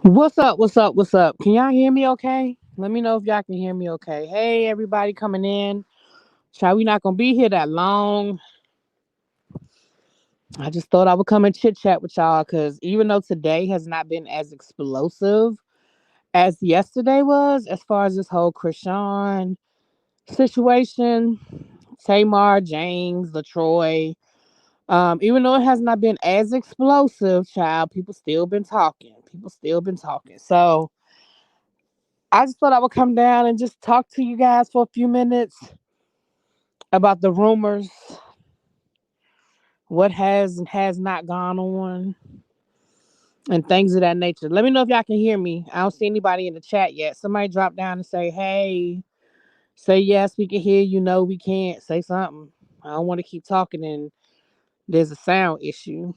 What's up? What's up? What's up? Can y'all hear me okay? Let me know if y'all can hear me okay. Hey, everybody coming in. Child, we not gonna be here that long. I just thought I would come and chit chat with y'all because even though today has not been as explosive as yesterday was, as far as this whole Chrisean situation, Tamar, James, LaTroy, even though it has not been as explosive, child, people still been talking. People still been talking. So I just thought I would come down and just talk to you guys for a few minutes about the rumors, what has and has not gone on, and things of that nature. Let me know if y'all can hear me. I don't see anybody in the chat yet. Somebody drop down and say, hey, say yes, we can hear you. No, we can't. Say something. I don't want to keep talking and there's a sound issue.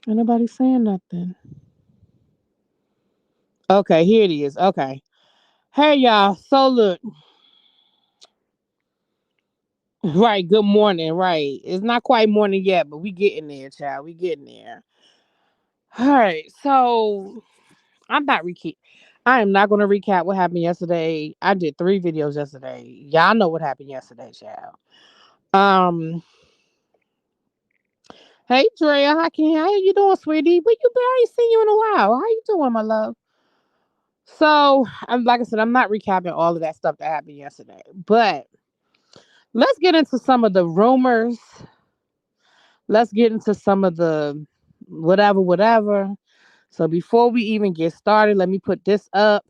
Ain't nobody saying nothing. Okay, here it is. Okay. Hey, y'all. So, look. Right. Good morning. Right. It's not quite morning yet, but we getting there, child. We getting there. All right, so I'm not recap. I am not going to recap what happened yesterday. I did 3 videos yesterday. Y'all know what happened yesterday, child. Um, hey Drea, how you doing, sweetie? Well, I ain't seen you in a while. How you doing, my love? So, I'm like I said, I'm not recapping all of that stuff that happened yesterday, but let's get into some of the rumors. Let's get into some of the whatever, whatever. So before we even get started, let me put this up.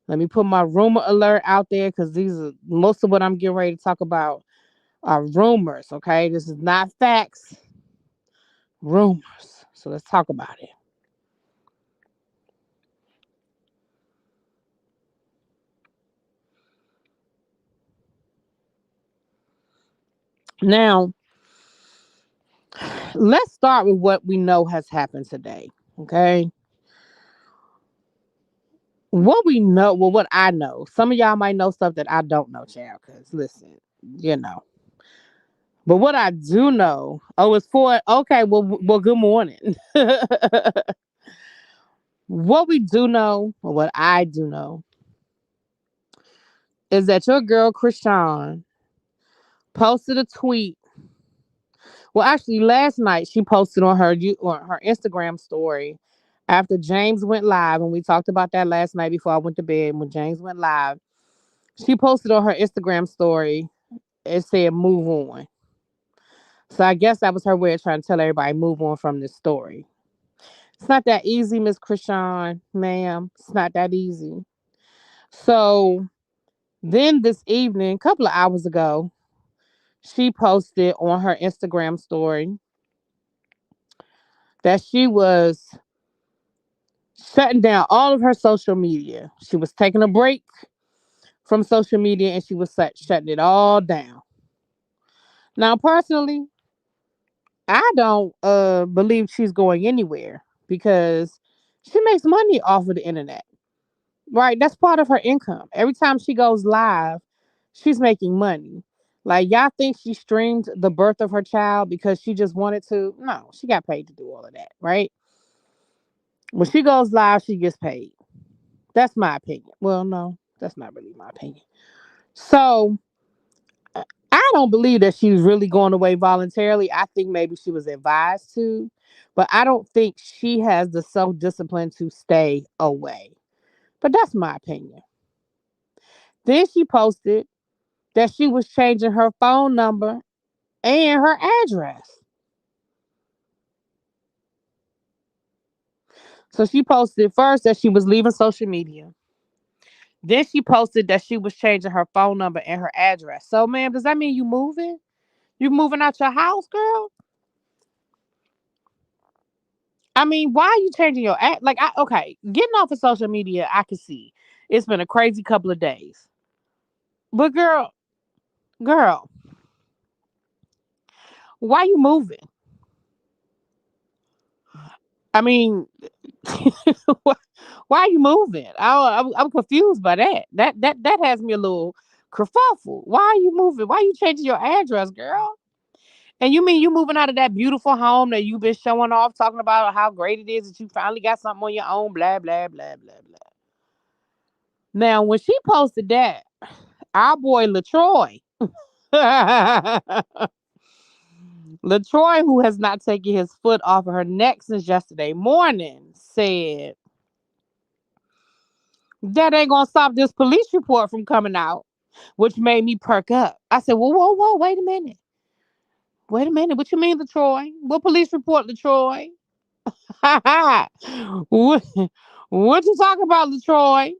Let me put my rumor alert out there because these are most of what I'm getting ready to talk about are rumors. Okay, this is not facts, rumors. So let's talk about it. Now, let's start with what we know has happened today. Okay, what we know, well, what I know. Some of y'all might know stuff that I don't know, child. Because listen, you know. But what I do know, oh, it's for okay. Well, good morning. What we do know, or what I do know, is that your girl Chrisean posted a tweet. Well, actually, last night she posted on her Instagram story after James went live, and we talked about that last night before I went to bed. When James went live, she posted on her Instagram story. It said "move on." So I guess that was her way of trying to tell everybody move on from this story. It's not that easy, Miss Chrisean, ma'am. It's not that easy. So then this evening, a couple of hours ago, she posted on her Instagram story that she was shutting down all of her social media. She was taking a break from social media and she was shutting it all down. Now, personally, I don't believe she's going anywhere because she makes money off of the internet. Right? That's part of her income. Every time she goes live, she's making money. Like y'all think she streamed the birth of her child because she just wanted to? No, she got paid to do all of that, right? When she goes live, she gets paid. That's my opinion. Well, no, that's not really my opinion. So I don't believe that she's really going away voluntarily. I think maybe she was advised to, but I don't think she has the self discipline to stay away. But that's my opinion. Then she posted that she was changing her phone number and her address. So she posted first that she was leaving social media. Then she posted that she was changing her phone number and her address. So, ma'am, does that mean you moving? You moving out your house, girl? I mean, why are you changing your ad? Like, okay, getting off of social media, I can see it's been a crazy couple of days. But girl, why you moving? I mean, why are you moving? I'm confused by that. That has me a little Kerfuffle. Why are you moving? Why are you changing your address, girl? And you mean you moving out of that beautiful home that you've been showing off, talking about how great it is that you finally got something on your own, blah, blah, blah, blah, blah. Now, when she posted that, our boy LaTroy, LaTroy, who has not taken his foot off of her neck since yesterday morning, said, that ain't gonna stop this police report from coming out, which made me perk up. I said, whoa, whoa, whoa, wait a minute. Wait a minute. What you mean, LaTroy? What police report, LaTroy? what, what you talking about, LaTroy?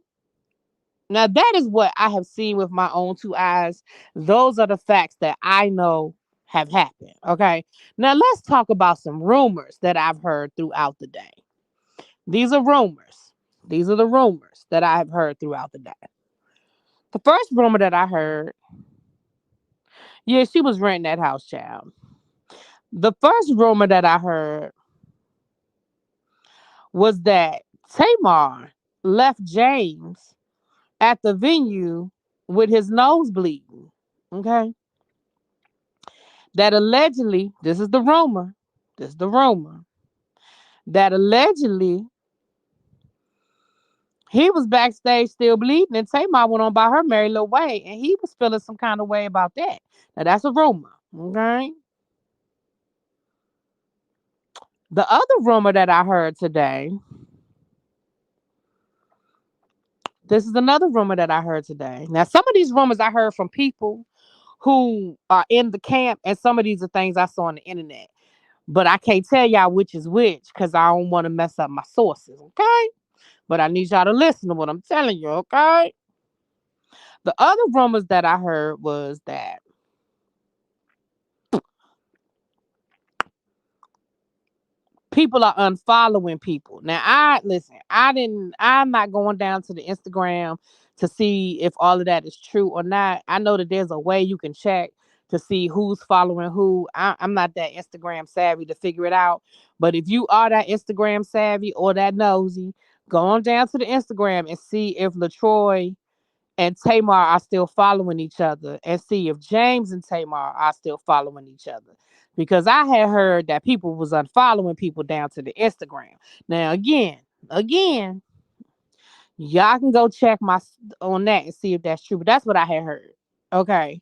Now, that is what I have seen with my own two eyes. Those are the facts that I know have happened. Okay. Now, let's talk about some rumors that I've heard throughout the day. These are rumors. These are the rumors that I have heard throughout the day. The first rumor that I heard, yeah, she was renting that house, child. The first rumor that I heard was that Tamar left James at the venue with his nose bleeding. Okay. That allegedly, this is the rumor, that allegedly he was backstage still bleeding and Tamar went on by her merry little way and he was feeling some kind of way about that. Now, that's a rumor. Okay. The other rumor that I heard today, this is another rumor that I heard today. Now, some of these rumors I heard from people who are in the camp, and some of these are things I saw on the internet. But I can't tell y'all which is which because I don't want to mess up my sources, okay? But I need y'all to listen to what I'm telling you, okay? The other rumors that I heard was that people are unfollowing people. Now, I'm not going down to the Instagram to see if all of that is true or not. I know that there's a way you can check to see who's following who. I'm not that Instagram savvy to figure it out. But if you are that Instagram savvy or that nosy, go on down to the Instagram and see if LaTroy and Tamar are still following each other and see if James and Tamar are still following each other. Because I had heard that people was unfollowing people down to the Instagram. Now again, y'all can go check my on that and see if that's true. But that's what I had heard. Okay.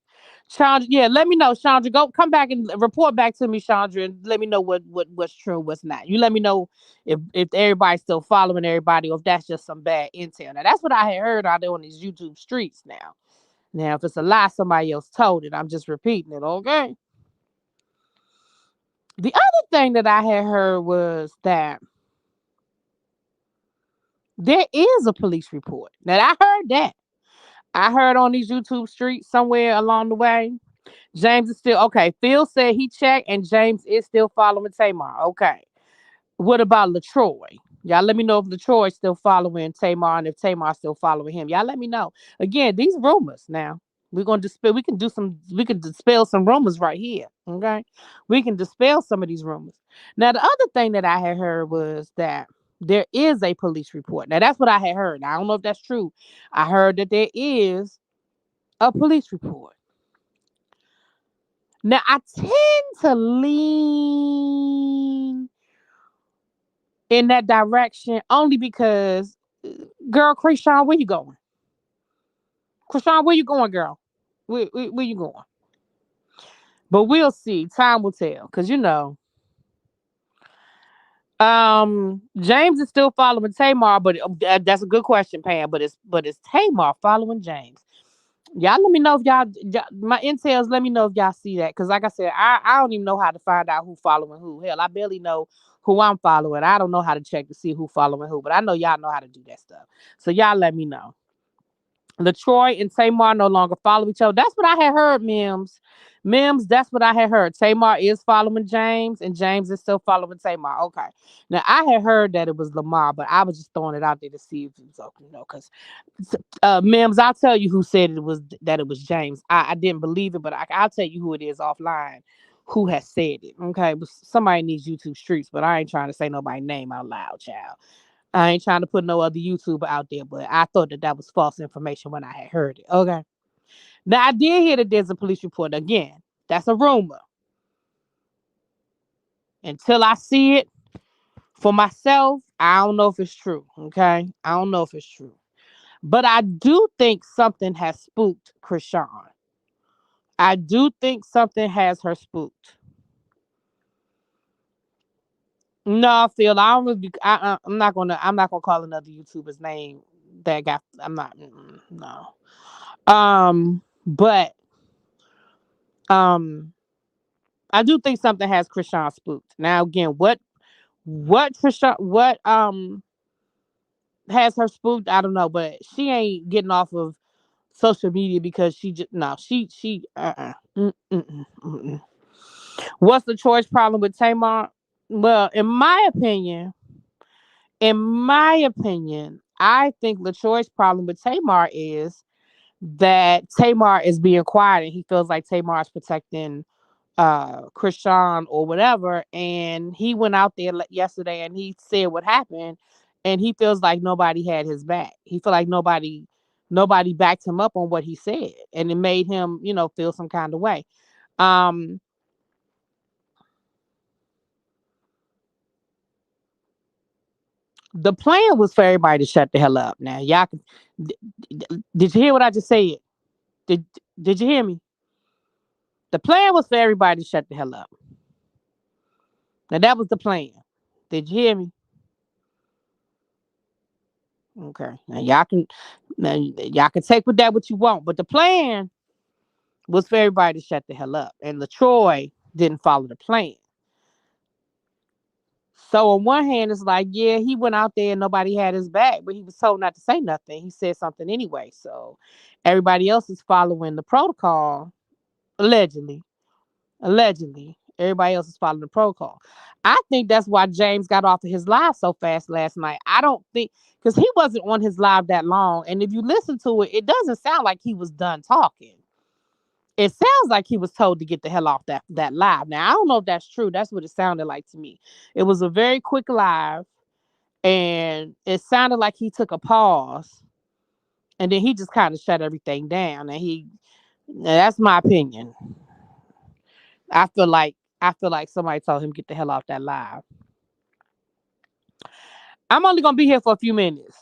Chandra, yeah, let me know, Chandra. Go come back and report back to me, Chandra, and let me know what's true, what's not. You let me know if everybody's still following everybody or if that's just some bad intel. Now that's what I had heard out there on these YouTube streets now. Now, if it's a lie, somebody else told it. I'm just repeating it, okay? The other thing that I had heard was that there is a police report. Now I heard that. I heard on these YouTube streets somewhere along the way. James is still okay. Phil said he checked and James is still following Tamar. Okay. What about LaTroy? Y'all let me know if LaTroy's still following Tamar and if Tamar's still following him. Y'all let me know. Again, these rumors now. We're gonna dispel we can dispel some rumors right here. Okay. We can dispel some of these rumors. Now the other thing that I had heard was that there is a police report. Now that's what I had heard. Now, I don't know if that's true. I heard that there is a police report. Now I tend to lean in that direction only because, girl, Chrisean, where you going? Chrisean, where you going, girl? Where you going? But we'll see. Time will tell. Cause James is still following Tamar, but that's a good question, Pam. But it's Tamar following James. Y'all let me know if my intels. Let me know if y'all see that. Cause like I said, I don't even know how to find out who following who. Hell, I barely know who I'm following. I don't know how to check to see who following who. But I know y'all know how to do that stuff. So y'all let me know. LaTroy and Tamar no longer follow each other. That's what I had heard, Mims. Mims, that's what I had heard. Tamar is following James, and James is still following Tamar. Okay. Now, I had heard that it was Lamar, but I was just throwing it out there to see if it was okay, because Mims, I'll tell you who said it was James. I didn't believe it, but I'll tell you who it is offline who has said it. Okay. But somebody needs YouTube streets, but I ain't trying to say nobody's name out loud, child. I ain't trying to put no other YouTuber out there, but I thought that was false information when I had heard it. Okay. Now I did hear that there's a police report. Again, that's a rumor. Until I see it for myself, I don't know if it's true. Okay, I don't know if it's true, but I do think something has spooked Chrisean. I do think something has her spooked. No, Phil, I don't really. I'm not gonna. I'm not gonna call another YouTuber's name that got. I'm not. No. But um, I do think something has Chrisean spooked. Now again, what Chrisean, what has her spooked? I don't know, but she ain't getting off of social media because she just no. She What's LaTroy's problem with Tamar? Well, in my opinion, I think LaTroy's problem with Tamar is that Tamar is being quiet and he feels like Tamar is protecting Chrisean or whatever. And he went out there yesterday and he said what happened, and he feels like nobody had his back. He feel like nobody backed him up on what he said, and it made him, feel some kind of way. Um, the plan was for everybody to shut the hell up. Now, y'all can, did you hear what I just said? Did did you hear me? The plan was for everybody to shut the hell up. Now that was the plan. Did you hear me? Okay. Now y'all can take with that what you want, but the plan was for everybody to shut the hell up. And LaTroy didn't follow the plan. So on one hand, it's like, yeah, he went out there and nobody had his back, but he was told not to say nothing. He said something anyway. So everybody else is following the protocol, allegedly. Allegedly. Everybody else is following the protocol. I think that's why James got off of his live so fast last night. I don't think because he wasn't on his live that long. And if you listen to it, it doesn't sound like he was done talking. It sounds like he was told to get the hell off that live. Now I don't know if that's true. That's what it sounded like to me. It was a very quick live, and it sounded like he took a pause, and then he just kind of shut everything down. And that's my opinion. I feel like somebody told him get the hell off that live. I'm only gonna be here for a few minutes.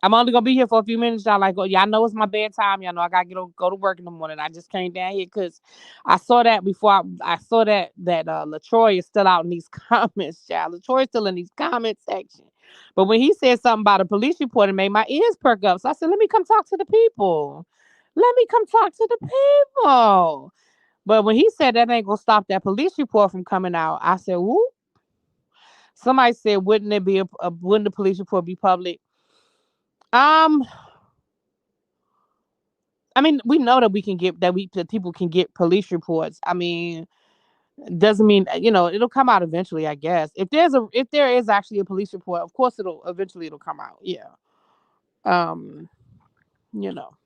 I'm only gonna be here for a few minutes. Y'all like, oh, y'all know it's my bedtime. Y'all know I gotta go to work in the morning. I just came down here because I saw that before. I saw that LaTroy is still out in these comments, child. LaTroy is still in these comment section. But when he said something about a police report, it made my ears perk up. So I said, let me come talk to the people. Let me come talk to the people. But when he said that ain't gonna stop that police report from coming out, I said, whoop. Somebody said, wouldn't the police report be public? Um, I mean, we know that that people can get police reports. I mean, doesn't mean it'll come out eventually. I guess if there is actually a police report, of course it'll come out. Yeah. Um, you know,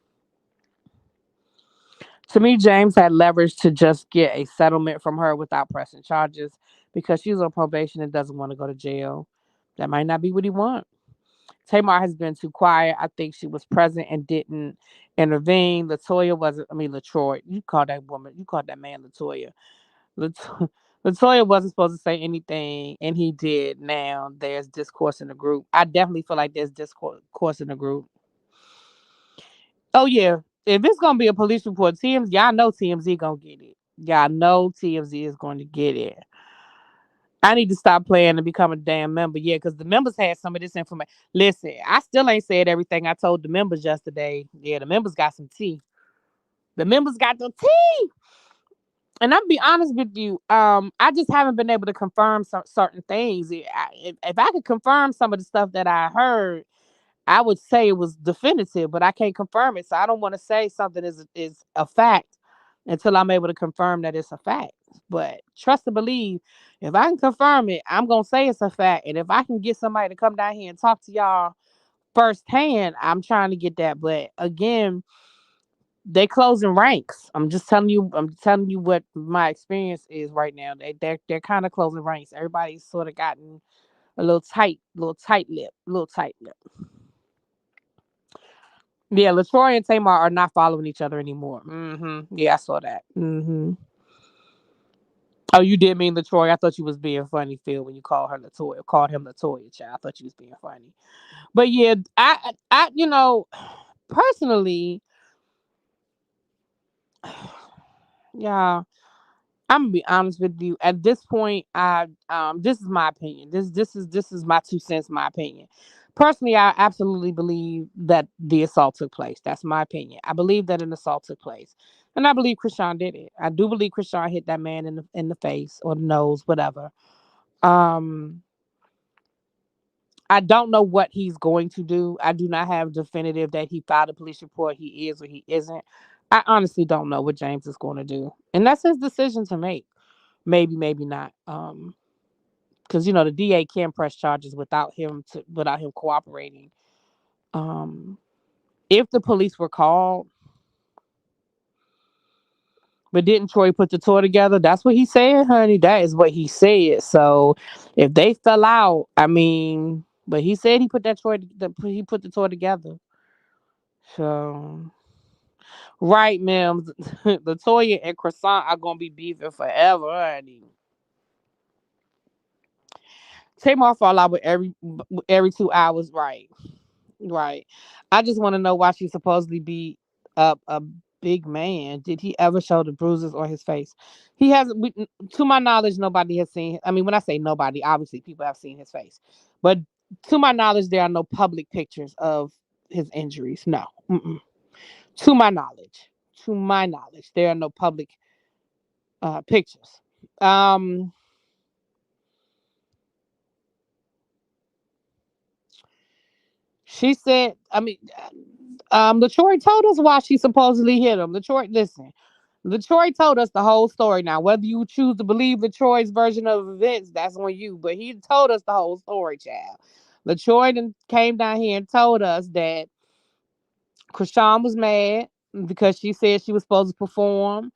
to me, James had leverage to just get a settlement from her without pressing charges because she's on probation and doesn't want to go to jail. That might not be what he wants. Tamar has been too quiet. I think she was present and didn't intervene. Latoya wasn't. I mean, LaTroy. You called that woman. You called that man Latoya. Latoya wasn't supposed to say anything, and he did. Now there's discourse in the group. I definitely feel like there's discourse in the group. Oh yeah, if it's gonna be a police report, y'all know TMZ gonna get it. Y'all know TMZ is going to get it. I need to stop playing and become a damn member. Yeah, because the members had some of this information. Listen, I still ain't said everything I told the members yesterday. Yeah, the members got some tea. The members got the tea. And I'm be honest with you, I just haven't been able to confirm certain things. If I could confirm some of the stuff that I heard, I would say it was definitive, but I can't confirm it. So I don't want to say something is a fact until I'm able to confirm that it's a fact. But trust and believe, if I can confirm it, I'm gonna say it's a fact. And if I can get somebody to come down here and talk to y'all firsthand, I'm trying to get that. But again, they closing ranks. I'm just telling you. I'm telling you what my experience is right now. They're kind of closing ranks. Everybody's sort of gotten a little tight lip. Yeah, LaTroy and Tamar are not following each other anymore. Yeah, I saw that. Oh, you did mean LaTroy. I thought you was being funny, Phil, when you called her LaToya, called him LaToya, child. I thought you was being funny. But yeah, personally, yeah, I'm gonna be honest with you. At this point, this is my opinion. This is my 2 cents, my opinion. Personally, I absolutely believe that the assault took place. That's my opinion. I believe that an assault took place, and I believe Chrisean did it. I do believe Chrisean hit that man in the face or the nose, whatever. Um, I don't know what he's going to do. I do not have definitive that he filed a police report. He is or he isn't. I honestly don't know what James is going to do, and that's his decision to make. Maybe, maybe not. Because the DA can press charges without him cooperating. Um, if the police were called, but didn't Troy put the tour together? That's what he said, honey. That is what he said. So if they fell out, I mean, but he said he put the tour together. So right, ma'am, Latoya and Croissant are gonna be beefing forever, honey. Tamar fall out with every 2 hours, right? Right. I just want to know why she supposedly beat up a big man. Did he ever show the bruises on his face? He hasn't. To my knowledge, nobody has seen. I mean, when I say nobody, obviously people have seen his face, but to my knowledge, there are no public pictures of his injuries. No. Mm-mm. To my knowledge. To my knowledge, there are no public pictures. Um, she said. I mean, LaTroy told us why she supposedly hit him. LaTroy, listen. LaTroy told us the whole story. Now, whether you choose to believe LaTroy's version of events, that's on you. But he told us the whole story, child. LaTroy then came down here and told us that Chrisean was mad because she said she was supposed to perform.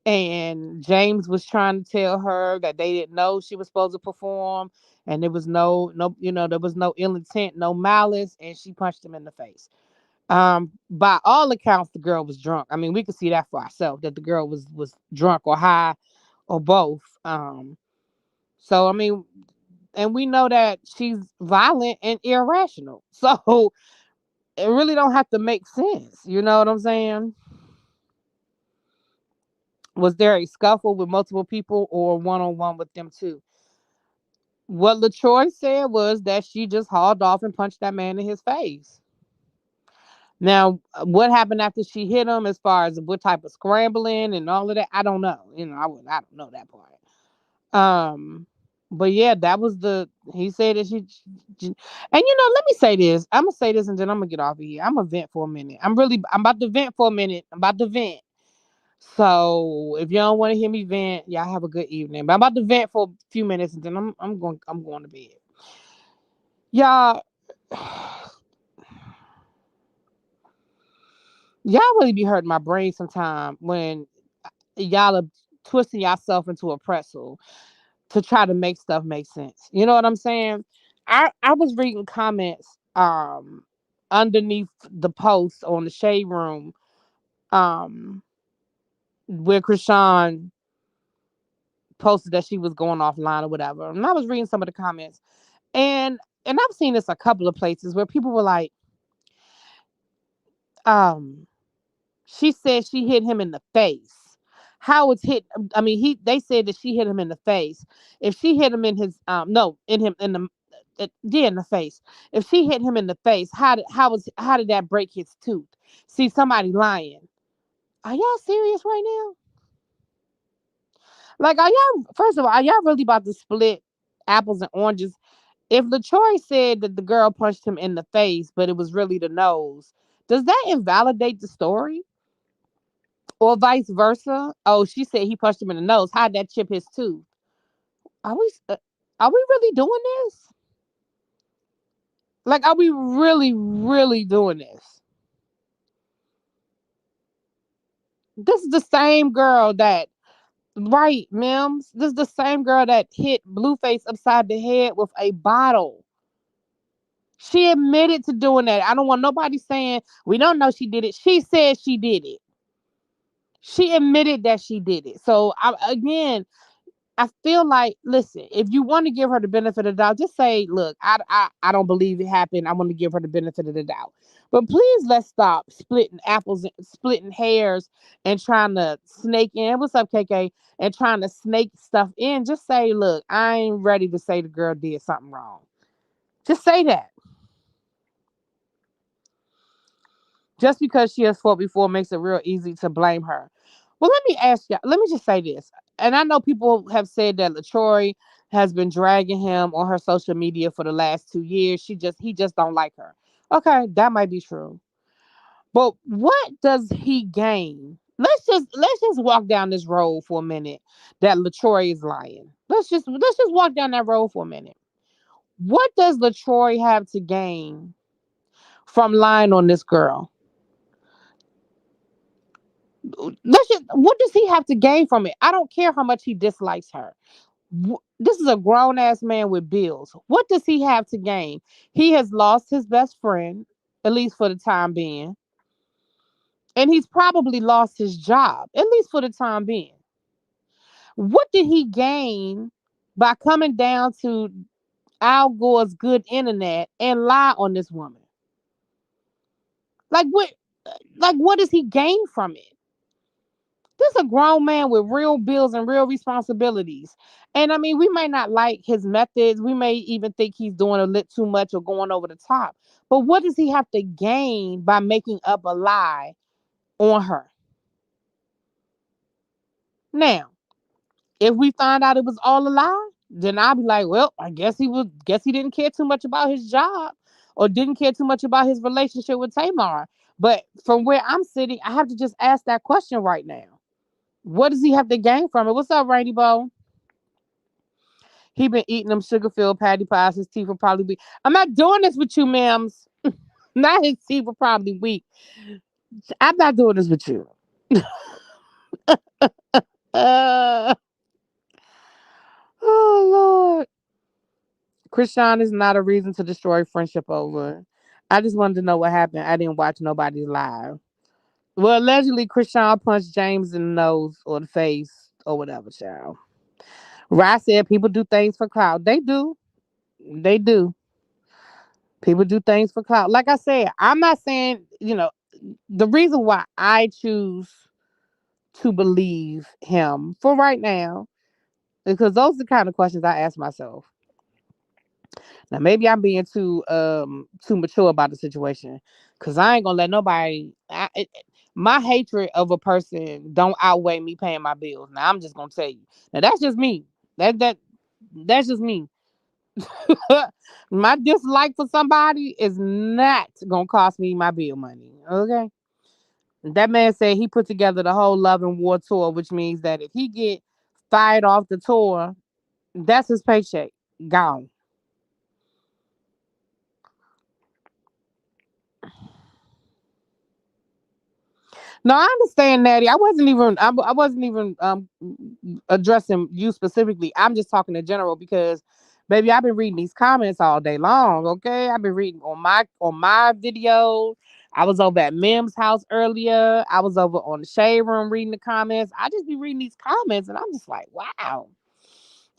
And James was trying to tell her that they didn't know she was supposed to perform. And there was there was no ill intent, no malice. And she punched him in the face. By all accounts, the girl was drunk. I mean, we could see that for ourselves that the girl was drunk or high or both. So I mean, and we know that she's violent and irrational. So it really don't have to make sense. You know what I'm saying? Was there a scuffle with multiple people or one on one with them too? What LaTroy said was that she just hauled off and punched that man in his face. Now, what happened after she hit him, as far as what type of scrambling and all of that, I don't know. I don't know that part. But yeah, that was the. He said that and let me say this. I'm gonna say this, and then I'm gonna get off of here. I'm gonna vent for a minute. I'm about to vent for a minute. I'm about to vent. So if you don't want to hear me vent, y'all have a good evening. But I'm about to vent for a few minutes, and then I'm going to bed. Y'all. Y'all really be hurting my brain sometime when y'all are twisting yourself into a pretzel to try to make stuff make sense. You know what I'm saying? I was reading comments underneath the post on the shade room um where Chrisean posted that she was going offline or whatever. And I was reading some of the comments and I've seen this a couple of places where people were like, um she said she hit him in the face. How was hit? I mean, they said that she hit him in the face. If she hit him in his no, in him in the yeah, in the face. If she hit him in the face, how did that break his tooth? See, somebody lying. Are y'all serious right now? Like, are y'all? First of all, are y'all really about to split apples and oranges? If LaTroy said that the girl punched him in the face, but it was really the nose, does that invalidate the story? Or vice versa. Oh, she said he punched him in the nose. How'd that chip his tooth? Are we are we really doing this? Like, are we really, really doing this? This is the same girl that, right, Mims? This is the same girl that hit Blueface upside the head with a bottle. She admitted to doing that. I don't want nobody saying we don't know she did it. She said she did it. She admitted that she did it. So again, I feel like, listen, if you want to give her the benefit of the doubt, just say, look, I don't believe it happened. I want to give her the benefit of the doubt. But please let's stop splitting apples, splitting hairs, and trying to snake in. What's up, KK? And trying to snake stuff in. Just say, look, I ain't ready to say the girl did something wrong. Just say that. Just because she has fought before makes it real easy to blame her. Well, let me ask you, let me just say this. And I know people have said that LaTroy has been dragging him on her social media for the last 2 years. He just don't like her. Okay, that might be true. But what does he gain? Let's just walk down this road for a minute that LaTroy is lying. Let's just walk down that road for a minute. What does LaTroy have to gain from lying on this girl? What does he have to gain from it? I don't care how much he dislikes her. This is a grown ass man with bills. What does he have to gain? He has lost his best friend, at least for the time being, and he's probably lost his job, at least for the time being. What did he gain by coming down to Al Gore's good internet and lie on this woman? Like what? Like what does he gain from it? This is a grown man with real bills and real responsibilities. And I mean, we may not like his methods. We may even think he's doing a little too much or going over the top. But what does he have to gain by making up a lie on her? Now, if we find out it was all a lie, then I'll be like, well, I guess he didn't care too much about his job or didn't care too much about his relationship with Tamar. But from where I'm sitting, I have to just ask that question right now. What does he have to gain from it? What's up, Rainy Bo? He been eating them sugar filled patty pies. His teeth will probably be. I'm not doing this with you, ma'ams. Not his teeth will probably weak. I'm not doing this with you. Uh, oh Lord, Chrisean is not a reason to destroy friendship over. I just wanted to know what happened. I didn't watch nobody's live. Well, allegedly, Chrisean punched James in the nose or the face or whatever, child. Rye said people do things for clout. They do. They do. People do things for clout. Like I said, I'm not saying, the reason why I choose to believe him for right now is because those are the kind of questions I ask myself. Now maybe I'm being too mature about the situation because I ain't gonna let nobody. My hatred of a person don't outweigh me paying my bills. Now I'm just gonna tell you. Now that's just me. That's just me. My dislike for somebody is not gonna cost me my bill money. Okay. That man said he put together the whole Love and War tour, which means that if he get fired off the tour, that's his paycheck gone. No, I understand, Natty. I wasn't even addressing you specifically. I'm just talking in general because, baby, I've been reading these comments all day long. Okay, I've been reading on my video. I was over at Mim's house earlier. I was over on the shade room reading the comments. I just be reading these comments, and I'm just like, wow.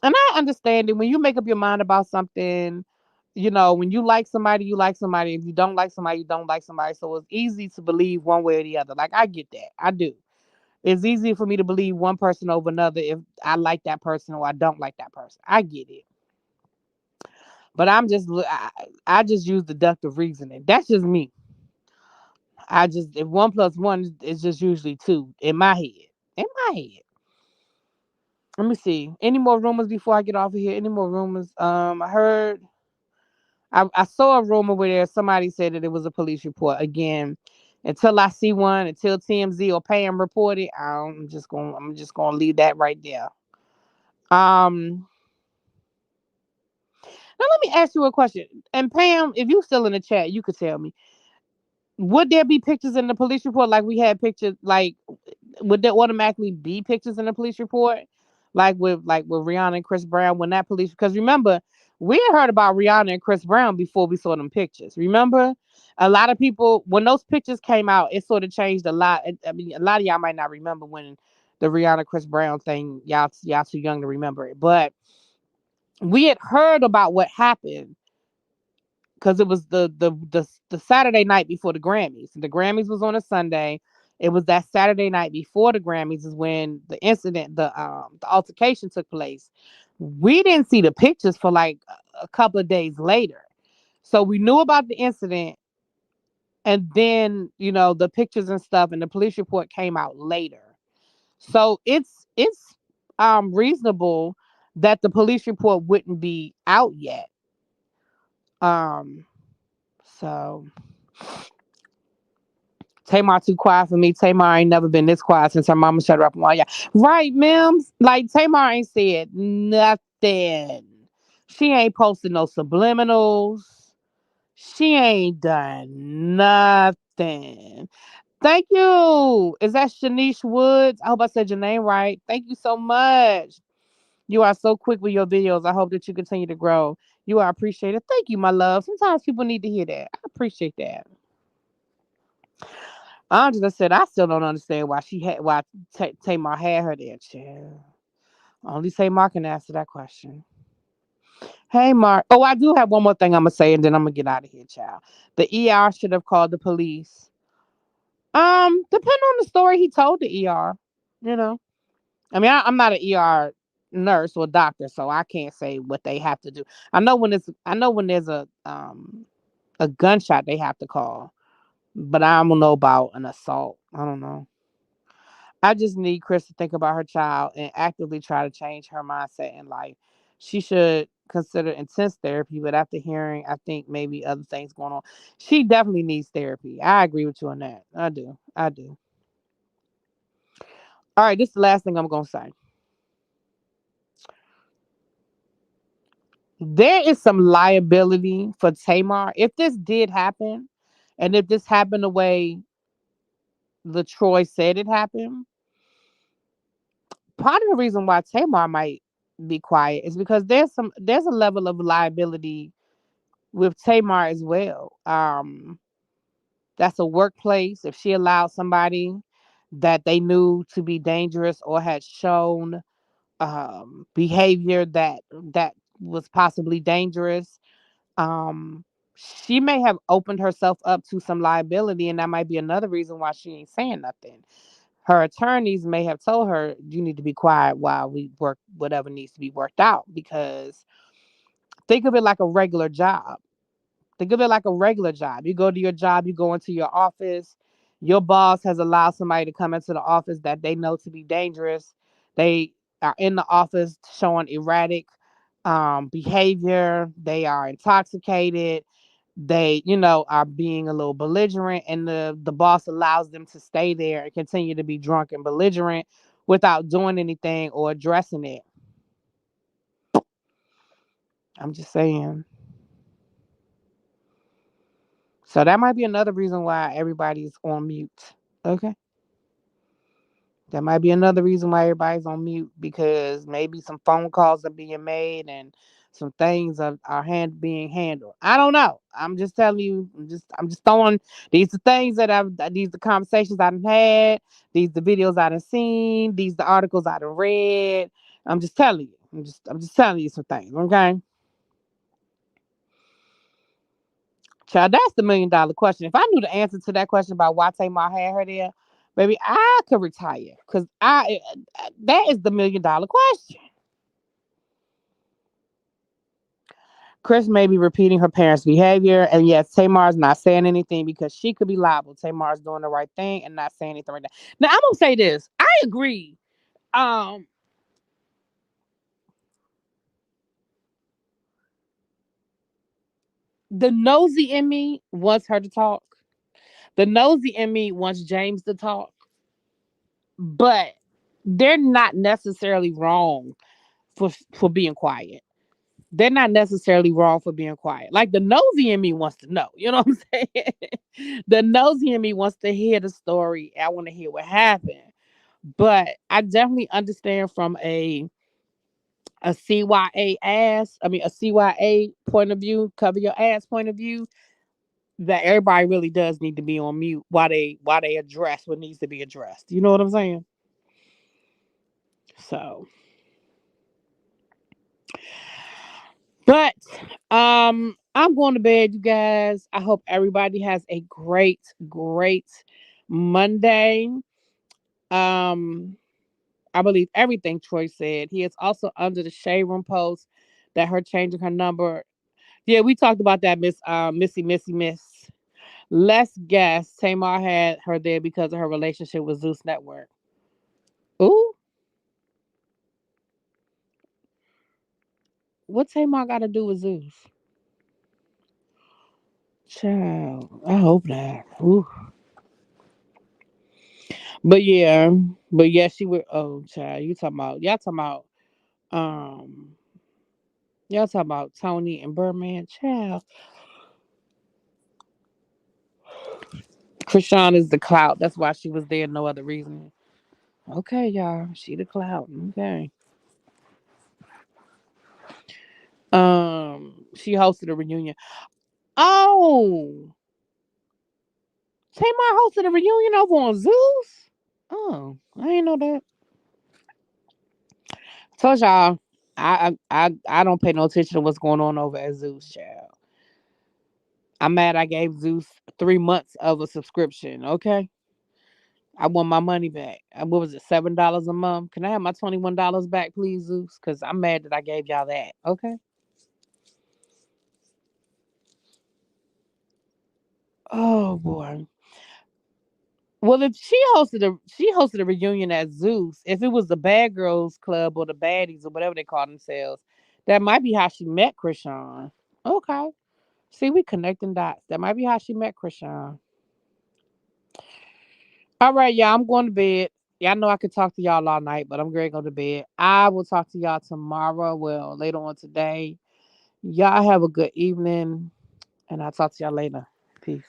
And I understand it when you make up your mind about something. When you like somebody, you like somebody. If you don't like somebody, you don't like somebody. So it's easy to believe one way or the other. Like I get that. I do. It's easy for me to believe one person over another if I like that person or I don't like that person. I get it. But I just use deductive reasoning. That's just me. If one plus one is just usually two in my head. In my head. Let me see. Any more rumors before I get off of here? Any more rumors? I saw a rumor where somebody said that it was a police report. Again, until I see one, until TMZ or Pam report it, I'm just gonna leave that right there. Um Now let me ask you a question. And Pam, if you still in the chat, you could tell me. Would there be pictures in the police report like we had pictures like would there automatically be pictures in the police report? Like with Rihanna and Chris Brown when that police because remember We had heard about Rihanna and Chris Brown before we saw them pictures. Remember? A lot of people, when those pictures came out, it sort of changed a lot. I mean, a lot of y'all might not remember when the Rihanna Chris Brown thing. Y'all too young to remember it, but we had heard about what happened because it was the Saturday night before the Grammys. The Grammys was on a Sunday. It was that Saturday night before the Grammys is when the incident, the altercation took place. We didn't see the pictures for like a couple of days later. So we knew about the incident, and then the pictures and stuff and the police report came out later. So it's reasonable that the police report wouldn't be out yet. Um so Tamar too quiet for me. Tamar ain't never been this quiet since her mama shut her up on y'all. Right, Mims? Like Tamar ain't said nothing. She ain't posted no subliminals. She ain't done nothing. Thank you. Is that Shanice Woods? I hope I said your name right. Thank you so much. You are so quick with your videos. I hope that you continue to grow. You are appreciated. Thank you, my love. Sometimes people need to hear that. I appreciate that. Angela said, I still don't understand why Tamar had her there, child. Only Tamar can answer that question. Hey, Mark. Oh, I do have one more thing I'm gonna say, and then I'm gonna get out of here, child. The ER should have called the police. Depending on the story he told the ER, you know. I mean, I'm not an ER nurse or doctor, so I can't say what they have to do. I know when there's a gunshot they have to call, but I don't know about an assault. I don't know. I just need Chris to think about her child and actively try to change her mindset in life. She should consider intense therapy, but after hearing, I think maybe other things going on. She definitely needs therapy. I agree with you on that. I do. I do. All right, this is the last thing I'm gonna say. There is some liability for Tamar. If this did happen, and if this happened the way LaTroy said it happened, part of the reason why Tamar might be quiet is because there's a level of liability with Tamar as well. That's a workplace. If she allowed somebody that they knew to be dangerous or had shown behavior that was possibly dangerous, she may have opened herself up to some liability, and that might be another reason why she ain't saying nothing. Her attorneys may have told her, you need to be quiet while we work whatever needs to be worked out, because think of it like a regular job. Think of it like a regular job. You go to your job, you go into your office, your boss has allowed somebody to come into the office that they know to be dangerous. They are in the office showing erratic behavior. They are intoxicated. They, are being a little belligerent, and the boss allows them to stay there and continue to be drunk and belligerent without doing anything or addressing it. I'm just saying. So that might be another reason why everybody's on mute. Okay. That might be another reason why everybody's on mute, because maybe some phone calls are being made and some things are being handled. I don't know. I'm just telling you. I'm just throwing these are things these are conversations I've had. These the videos I've seen. These the articles I've read. I'm just telling you. I'm just telling you some things. Okay. Child, that's the $1 million question. If I knew the answer to that question about why Tamar had her there, baby, I could retire, because that is the $1 million question. Chris may be repeating her parents' behavior, and yes, Tamar's not saying anything because she could be liable. Tamar's doing the right thing and not saying anything right now. Now I'm gonna say this. I agree. Um, the nosy in me wants her to talk. The nosy in me wants James to talk, but they're not necessarily wrong for being quiet. They're not necessarily wrong for being quiet. Like the nosy in me wants to know. You know what I'm saying? The nosy in me wants to hear the story. I want to hear what happened. But I definitely understand from a a CYA ass, I mean a CYA point of view, cover your ass point of view, that everybody really does need to be on mute while they address what needs to be addressed. You know what I'm saying? So, but I'm going to bed, you guys. I hope everybody has a great Monday. Um I believe everything Troy said. He is also under the shade room post that her changing her number. Yeah, we talked about that, Miss. Let's guess Tamar had her there because of her relationship with Zeus Network. Ooh, what Tamar got to do with Zeus? Child, I hope not. Ooh. But yeah, she would. Oh, child, um, y'all talking about Tony and Birdman, child. Chrisean is the clout. That's why she was there. No other reason. Okay, y'all, she the clout. Okay. She hosted a reunion. Oh, Tamar hosted a reunion over on Zeus. Oh, I ain't know that. Told y'all, I don't pay no attention to what's going on over at Zeus, child. I'm mad I gave Zeus 3 months of a subscription. Okay, I want my money back. What was it, $7 a month? Can I have my $21 back, please, Zeus? Because I'm mad that I gave y'all that. Okay. Oh boy. Well, if she hosted a reunion at Zeus, if it was the Bad Girls Club or the Baddies or whatever they call themselves, that might be how she met Chrisean. Okay. See, we connecting dots. That might be how she met Chrisean. All right, y'all. I'm going to bed. Y'all know I could talk to y'all all night, but I'm going to go to bed. I will talk to y'all tomorrow. Well, later on today. Y'all have a good evening, and I'll talk to y'all later. Peace.